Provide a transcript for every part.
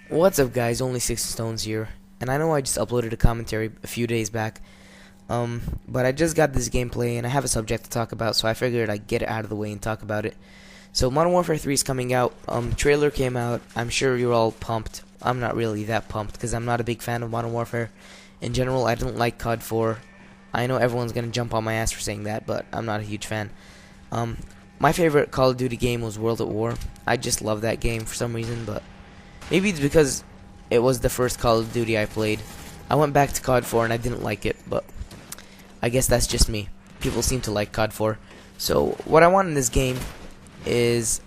What's up, guys? Only Six Stones here, and I know I just uploaded a commentary a few days back, but I just got this gameplay and I have a subject to talk about, so I figured I'd get it out of the way and talk about it. So Modern Warfare 3 is coming out. Trailer came out. I'm sure you're all pumped. I'm not really that pumped because I'm not a big fan of Modern Warfare. In general, I don't like COD 4. I know everyone's gonna jump on my ass for saying that, but I'm not a huge fan. My favorite Call of Duty game was World at War. I just love that game for some reason, but maybe it's because it was the first Call of Duty I played. I went back to COD 4 and I didn't like it, but I guess that's just me. People seem to like COD 4. So what I want in this game is,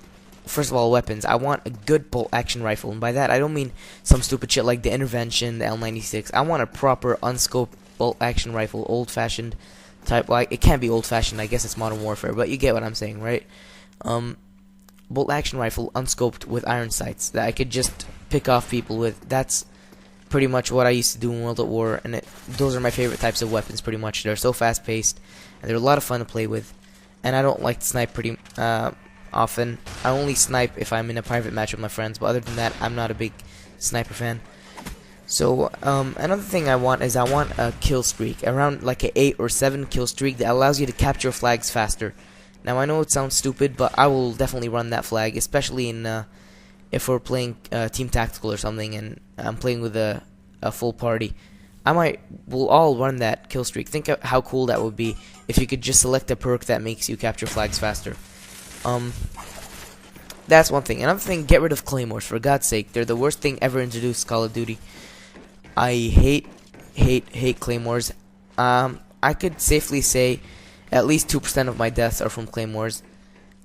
first of all, weapons. I want a good bolt action rifle, and by that I don't mean some stupid shit like the Intervention, the L96. I want a proper unscoped bolt action rifle, old-fashioned type. Like, it can't be old-fashioned, I guess it's Modern Warfare, but you get what I'm saying, right? Bolt action rifle unscoped with iron sights that I could just pick off people with. That's pretty much what I used to do in World at War, and those are my favorite types of weapons. Pretty much, they're so fast paced and they're a lot of fun to play with. And I don't like to snipe pretty often. I only snipe if I'm in a private match with my friends, but other than that, I'm not a big sniper fan. So another thing I want is a kill streak, around like an 8 or 7 kill streak that allows you to capture flags faster. Now I know it sounds stupid, but I will definitely run that flag, especially in if we're playing team tactical or something, and I'm playing with a full party. We'll all run that kill streak. Think of how cool that would be if you could just select a perk that makes you capture flags faster. That's one thing. Another thing, get rid of claymores, for God's sake. They're the worst thing ever introduced to Call of Duty. I hate claymores. I could safely say at least 2% of my deaths are from claymores,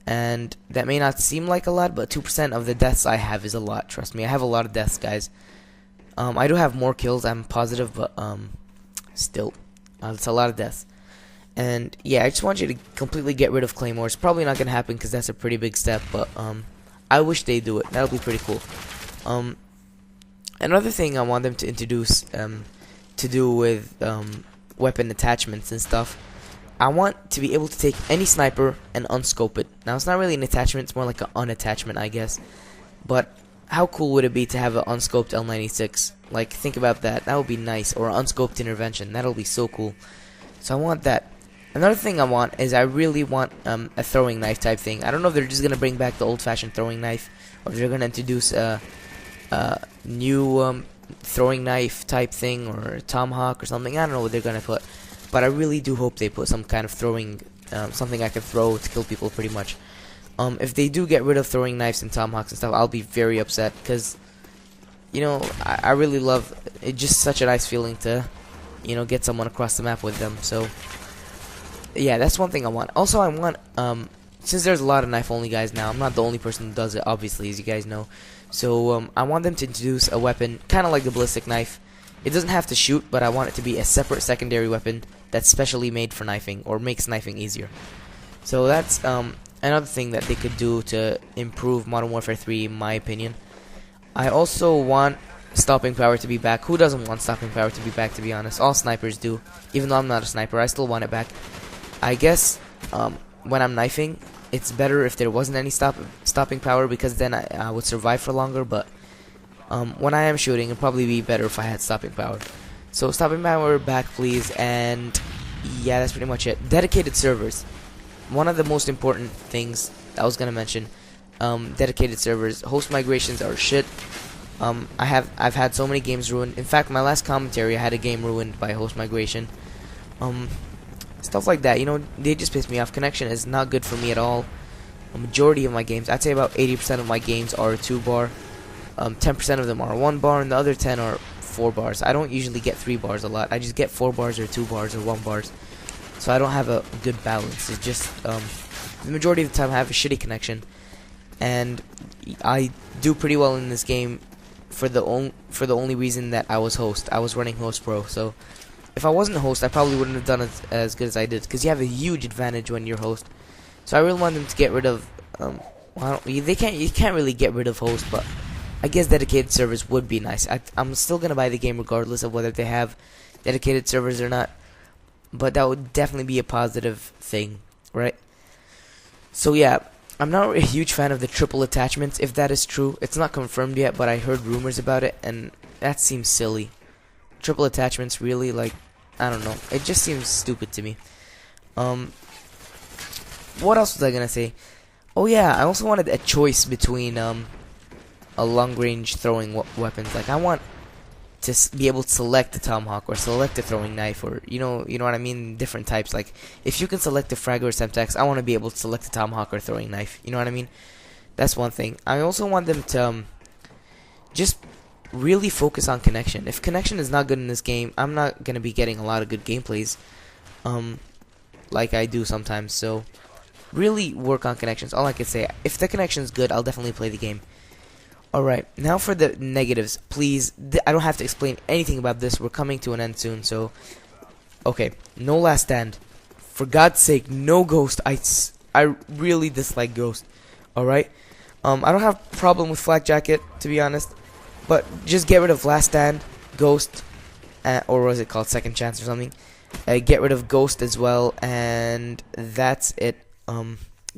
and that may not seem like a lot, but 2% of the deaths I have is a lot. Trust me, I have a lot of deaths, guys. I do have more kills, I'm positive, but still, it's a lot of deaths. And yeah, I just want you to completely get rid of claymores. Probably not gonna happen because that's a pretty big step, but I wish they do it. That'll be pretty cool. Another thing I want them to introduce to do with weapon attachments and stuff, I want to be able to take any sniper and unscope it. Now, it's not really an attachment, it's more like an unattachment, I guess. But how cool would it be to have an unscoped L96? Like, think about that. That would be nice. Or an unscoped Intervention. That'll be so cool. So I want that. Another thing I want is I really want a throwing knife type thing. I don't know if they're just going to bring back the old-fashioned throwing knife, or if they're going to introduce a new throwing knife type thing, or a tomahawk or something. I don't know what they're going to put. But I really do hope they put some kind of throwing, something I can throw to kill people pretty much. If they do get rid of throwing knives and tomahawks and stuff, I'll be very upset because, you know, I really love it. Just such a nice feeling to, you know, get someone across the map with them. So, yeah, that's one thing I want. Also, I want, since there's a lot of knife-only guys now, I'm not the only person who does it, obviously, as you guys know. So, I want them to introduce a weapon, kind of like the ballistic knife. It doesn't have to shoot, but I want it to be a separate secondary weapon that's specially made for knifing, or makes knifing easier. So that's another thing that they could do to improve Modern Warfare 3, in my opinion. I also want stopping power to be back. Who doesn't want stopping power to be back, to be honest? All snipers do. Even though I'm not a sniper, I still want it back. I guess when I'm knifing, it's better if there wasn't any stopping power, because then I would survive for longer, but when I am shooting, it'd probably be better if I had stopping power. So stopping power back, please. And yeah, that's pretty much it. Dedicated servers. One of the most important things I was gonna mention. Dedicated servers. Host migrations are shit. I've had so many games ruined. In fact, my last commentary, I had a game ruined by host migration. Stuff like that. You know, they just piss me off. Connection is not good for me at all. A majority of my games, I'd say about 80% of my games are 2-bar. 10% of them are 1 bar, and the other 10 are 4 bars. I don't usually get 3 bars a lot. I just get 4 bars or 2 bars or 1 bars. So I don't have a good balance. It's just the majority of the time I have a shitty connection, and I do pretty well in this game for the only reason that I was host. I was running host pro. So if I wasn't host, I probably wouldn't have done it as good as I did, because you have a huge advantage when you're host. So I really want them to get rid of you can't really get rid of host, but I guess dedicated servers would be nice. I'm still gonna buy the game regardless of whether they have dedicated servers or not, but that would definitely be a positive thing, right? So yeah, I'm not a huge fan of the triple attachments. If that is true, it's not confirmed yet, but I heard rumors about it, and that seems silly. Triple attachments, really, like, I don't know. It just seems stupid to me. What else was I gonna say? Oh yeah, I also wanted a choice between a long-range throwing weapons. Like, I want to be able to select the tomahawk or select the throwing knife, or you know what I mean, different types. Like, if you can select the frag or semtex, I want to be able to select the tomahawk or throwing knife. You know what I mean? That's one thing. I also want them to just really focus on connection. If connection is not good in this game, I'm not gonna be getting a lot of good gameplays, like I do sometimes. So really work on connections. All I can say. If the connection is good, I'll definitely play the game. Alright, now for the negatives. Please, I don't have to explain anything about this. We're coming to an end soon, so... Okay, no last stand. For God's sake, no ghost. I really dislike ghost. Alright? I don't have a problem with flak jacket, to be honest. But just get rid of last stand, ghost, or was it called second chance or something? Get rid of ghost as well, and that's it.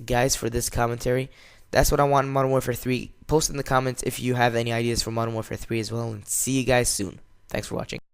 Guys, for this commentary, that's what I want in Modern Warfare 3. Post in the comments if you have any ideas for Modern Warfare 3 as well, and see you guys soon. Thanks for watching.